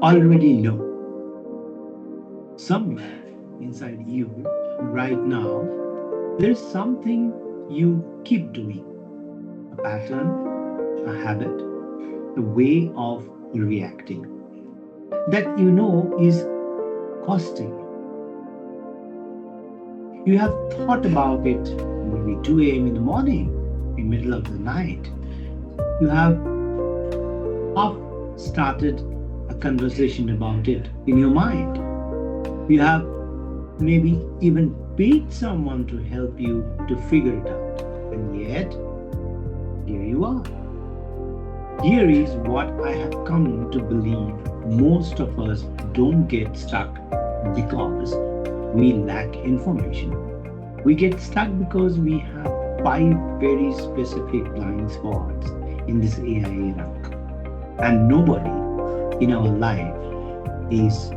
already know somewhere inside you right now, there is something you keep doing, a pattern, a habit, a way of reacting that you know is costing you. You have thought about it maybe 2 a.m. in the morning, in the middle of the night. You have half started a conversation about it in your mind. You have maybe even paid someone to help you to figure it out. And yet, here you are. Here is what I have come to believe most of us don't get stuck because we lack information. We get stuck because we have five very specific blind spots in this AI era. And nobody in our life is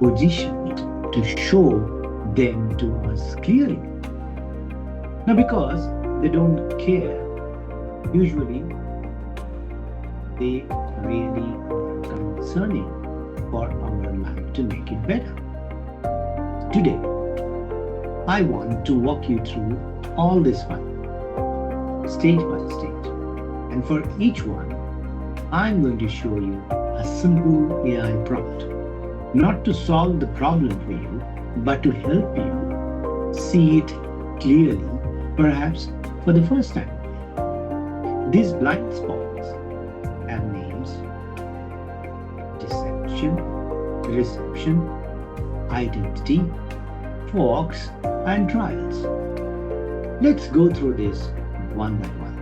positioned to show them to us clearly. Now, because they don't care, usually they really are concerning for our life to make it better. Today, I want to walk you through all this fun, stage by stage. And for each one, I'm going to show you a simple AI prompt, not to solve the problem for you, but to help you see it clearly, perhaps for the first time. These blind spots have names: deception, reception, identity, forks, and trials. Let's go through this one by one.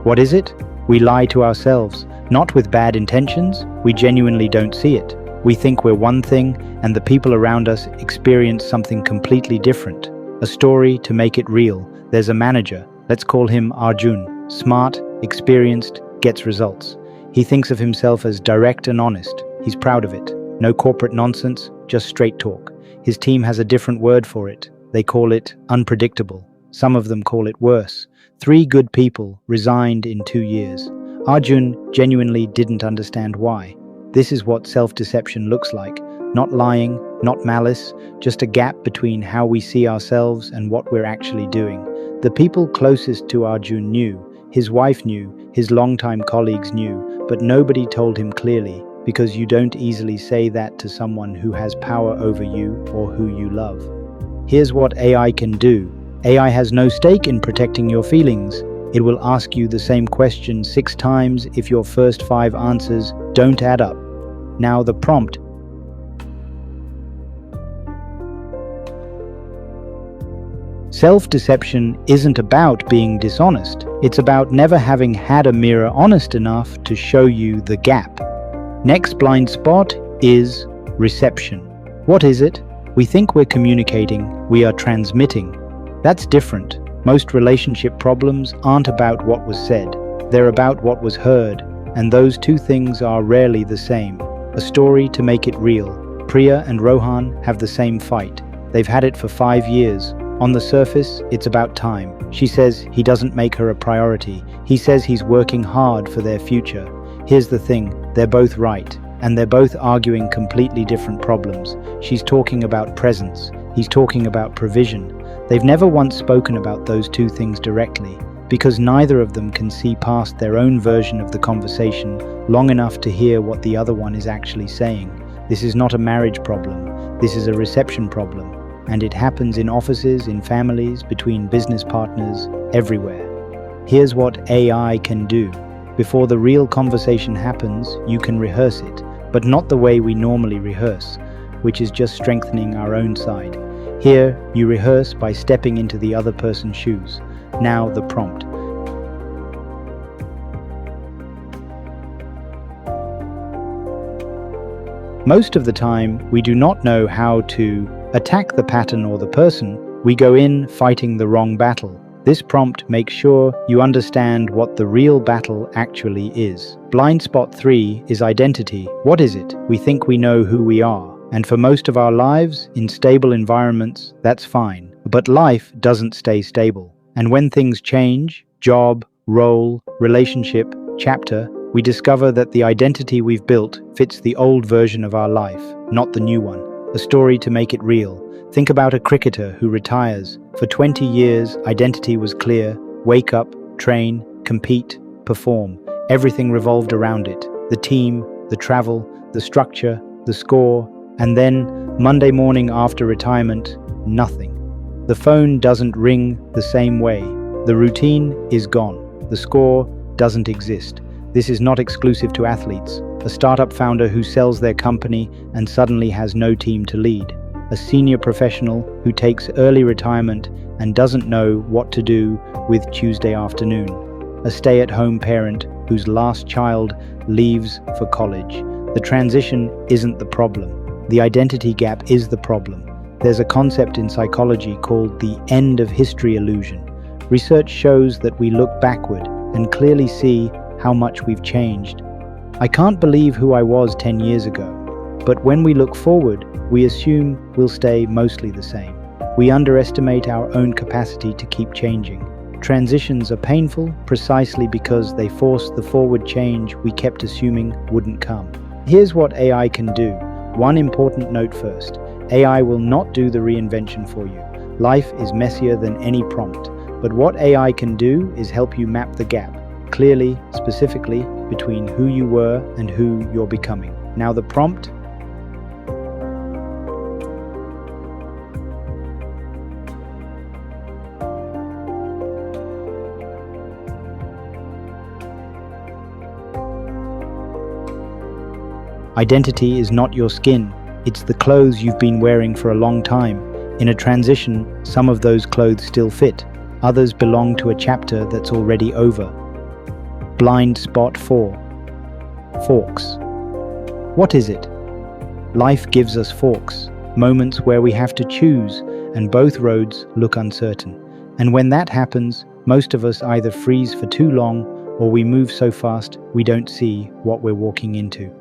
What is it? We lie to ourselves, not with bad intentions. We genuinely don't see it. We think we're one thing, and the people around us experience something completely different. A story to make it real. There's a manager, let's call him Arjun. Smart, experienced, gets results. He thinks of himself as direct and honest. He's proud of it. No corporate nonsense, just straight talk. His team has a different word for it. They call it unpredictable. Some of them call it worse. 3 good people resigned in 2 years. Arjun genuinely didn't understand why. This is what self-deception looks like. Not lying, not malice, just a gap between how we see ourselves and what we're actually doing. The people closest to Arjun knew, his wife knew, his longtime colleagues knew, but nobody told him clearly, because you don't easily say that to someone who has power over you or who you love. Here's what AI can do. AI has no stake in protecting your feelings. It will ask you the same question 6 times if your first 5 answers don't add up. Now the prompt. Self-deception isn't about being dishonest. It's about never having had a mirror honest enough to show you the gap. Next blind spot is reception. What is it? We think we're communicating, we are transmitting. That's different. Most relationship problems aren't about what was said. They're about what was heard, and those two things are rarely the same. A story to make it real. Priya and Rohan have the same fight. They've had it for 5 years. On the surface, it's about time. She says he doesn't make her a priority. He says he's working hard for their future. Here's the thing, they're both right, and they're both arguing completely different problems. She's talking about presence. He's talking about provision. They've never once spoken about those two things directly, because neither of them can see past their own version of the conversation long enough to hear what the other one is actually saying. This is not a marriage problem. This is a reception problem. And it happens in offices, in families, between business partners, everywhere. Here's what AI can do. Before the real conversation happens, you can rehearse it, but not the way we normally rehearse, which is just strengthening our own side. Here, you rehearse by stepping into the other person's shoes. Now the prompt. Most of the time, we do not know how to attack the pattern or the person. We go in fighting the wrong battle. This prompt makes sure you understand what the real battle actually is. Blind spot 3 is identity. What is it? We think we know who we are. And for most of our lives, in stable environments, that's fine. But life doesn't stay stable. And when things change, job, role, relationship, chapter, we discover that the identity we've built fits the old version of our life, not the new one. A story to make it real. Think about a cricketer who retires. For 20 years, identity was clear. Wake up, train, compete, perform. Everything revolved around it. The team, the travel, the structure, the score, and then, Monday morning after retirement, nothing. The phone doesn't ring the same way. The routine is gone. The score doesn't exist. This is not exclusive to athletes. A startup founder who sells their company and suddenly has no team to lead. A senior professional who takes early retirement and doesn't know what to do with Tuesday afternoon. A stay-at-home parent whose last child leaves for college. The transition isn't the problem. The identity gap is the problem. There's a concept in psychology called the end of history illusion. Research shows that we look backward and clearly see how much we've changed. I can't believe who I was 10 years ago. But when we look forward, we assume we'll stay mostly the same. We underestimate our own capacity to keep changing. Transitions are painful precisely because they force the forward change we kept assuming wouldn't come. Here's what AI can do. One important note first. AI will not do the reinvention for you. Life is messier than any prompt. But what AI can do is help you map the gap, clearly, specifically, between who you were and who you're becoming. Now the prompt. Identity is not your skin. It's the clothes you've been wearing for a long time. In a transition, some of those clothes still fit. Others belong to a chapter that's already over. Blind spot 4. Forks. What is it? Life gives us forks, moments where we have to choose, and both roads look uncertain. And when that happens, most of us either freeze for too long or we move so fast we don't see what we're walking into.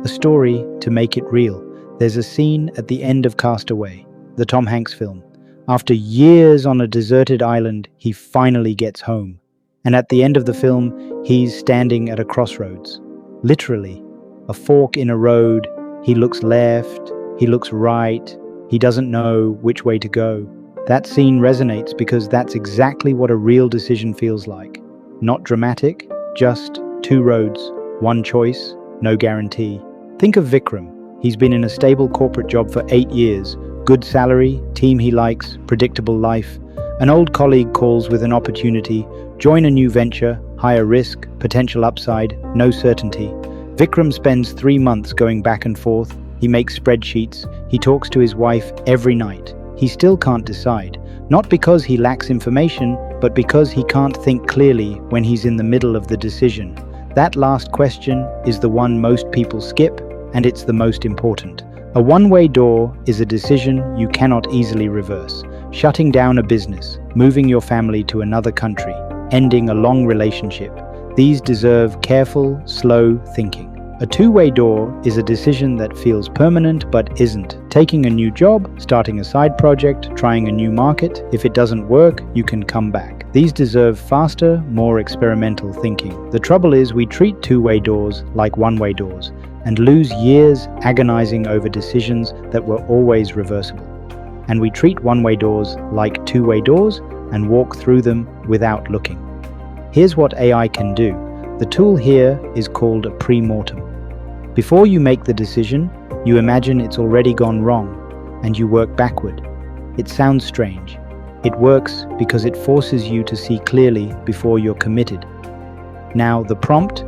A story to make it real. There's a scene at the end of Cast Away, the Tom Hanks film. After years on a deserted island, he finally gets home. And at the end of the film, he's standing at a crossroads. Literally, a fork in a road. He looks left, he looks right, he doesn't know which way to go. That scene resonates because that's exactly what a real decision feels like. Not dramatic, just two roads, one choice, no guarantee. Think of Vikram. He's been in a stable corporate job for 8 years. Good salary, team he likes, predictable life. An old colleague calls with an opportunity. Join a new venture, higher risk, potential upside, no certainty. Vikram spends 3 months going back and forth. He makes spreadsheets. He talks to his wife every night. He still can't decide. Not because he lacks information, but because he can't think clearly when he's in the middle of the decision. That last question is the one most people skip, and it's the most important. A one-way door is a decision you cannot easily reverse. Shutting down a business, moving your family to another country, ending a long relationship. These deserve careful, slow thinking. A two-way door is a decision that feels permanent but isn't. Taking a new job, starting a side project, trying a new market. If it doesn't work, you can come back. These deserve faster, more experimental thinking. The trouble is we treat two-way doors like one-way doors and lose years agonizing over decisions that were always reversible. And we treat one-way doors like two-way doors and walk through them without looking. Here's what AI can do. The tool here is called a pre-mortem. Before you make the decision, you imagine it's already gone wrong, and you work backward. It sounds strange. It works because it forces you to see clearly before you're committed. Now, the prompt.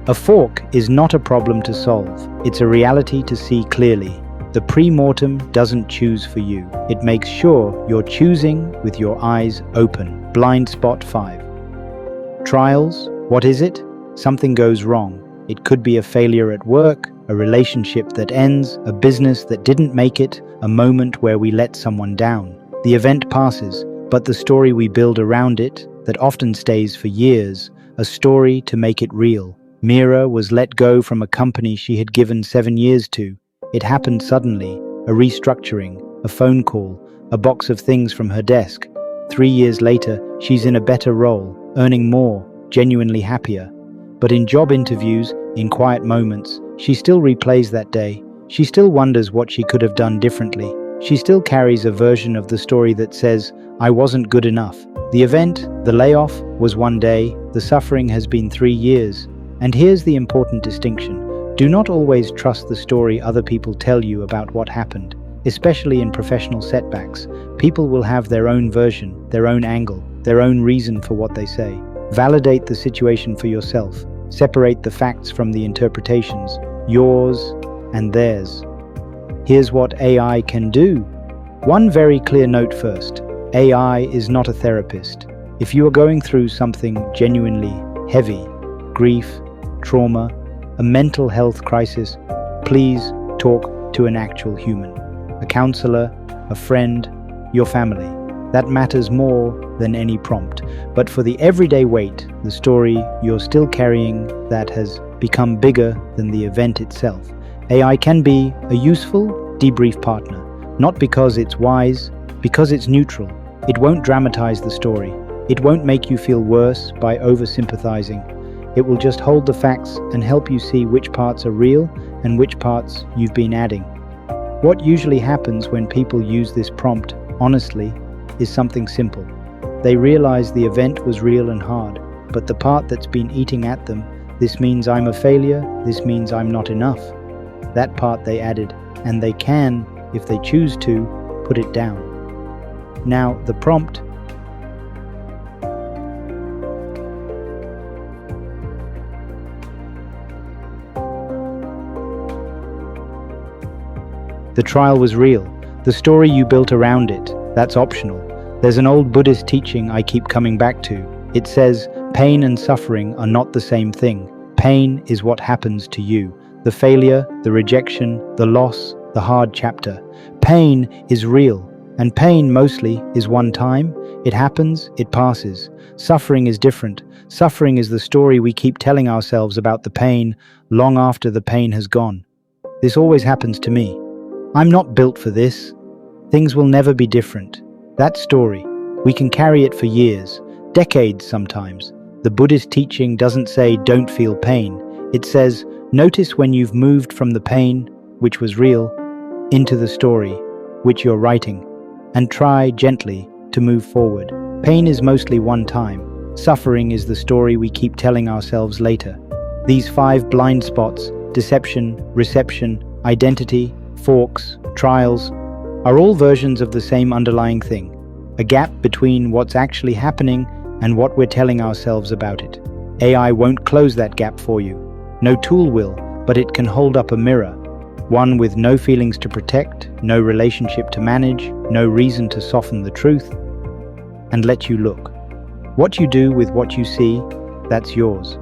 A fork is not a problem to solve. It's a reality to see clearly. The pre-mortem doesn't choose for you. It makes sure you're choosing with your eyes open. Blind spot 5. Trials. What is it? Something goes wrong. It could be a failure at work, a relationship that ends, a business that didn't make it, a moment where we let someone down. The event passes, but the story we build around it, that often stays for years, a story to make it real. Mira was let go from a company she had given 7 years to. It happened suddenly, a restructuring, a phone call, a box of things from her desk. 3 years later, she's in a better role, earning more, genuinely happier. But in job interviews, in quiet moments, she still replays that day. She still wonders what she could have done differently. She still carries a version of the story that says, "I wasn't good enough." The event, the layoff, was one day. The suffering has been 3 years. And here's the important distinction. Do not always trust the story other people tell you about what happened. Especially in professional setbacks, people will have their own version, their own angle, their own reason for what they say. Validate the situation for yourself. Separate the facts from the interpretations, yours and theirs. Here's what AI can do. One very clear note first. AI is not a therapist. If you are going through something genuinely heavy, grief, trauma, a mental health crisis, please talk to an actual human. A counselor, a friend, your family. That matters more than any prompt. But for the everyday weight, the story you're still carrying that has become bigger than the event itself, AI can be a useful debrief partner. Not because it's wise, because it's neutral. It won't dramatize the story. It won't make you feel worse by over-sympathizing. It will just hold the facts and help you see which parts are real and which parts you've been adding. What usually happens when people use this prompt, honestly, is something simple. They realize the event was real and hard, but the part that's been eating at them, this means I'm a failure, this means I'm not enough. That part they added, and they can, if they choose to, put it down. Now, the prompt. The trial was real. The story you built around it, that's optional. There's an old Buddhist teaching I keep coming back to. It says, pain and suffering are not the same thing. Pain is what happens to you. The failure, the rejection, the loss, the hard chapter. Pain is real, and pain mostly is one time. It happens, it passes. Suffering is different. Suffering is the story we keep telling ourselves about the pain long after the pain has gone. This always happens to me. I'm not built for this. Things will never be different. That story, we can carry it for years, decades sometimes. The Buddhist teaching doesn't say don't feel pain. It says notice when you've moved from the pain, which was real, into the story, which you're writing, and try gently to move forward. Pain is mostly one time. Suffering is the story we keep telling ourselves later. These 5 blind spots, deception, reception, identity, forks, trials, are all versions of the same underlying thing, a gap between what's actually happening and what we're telling ourselves about it. AI won't close that gap for you. No tool will, but it can hold up a mirror, one with no feelings to protect, no relationship to manage, no reason to soften the truth, and let you look. What you do with what you see, that's yours.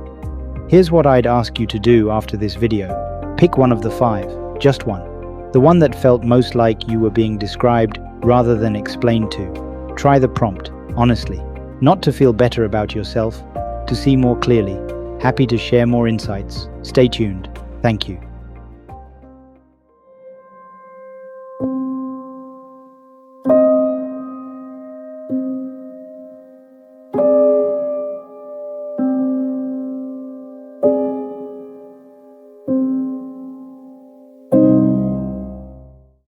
Here's what I'd ask you to do after this video. Pick one of the 5, just one. The one that felt most like you were being described rather than explained to. Try the prompt, honestly. Not to feel better about yourself, to see more clearly. Happy to share more insights. Stay tuned. Thank you.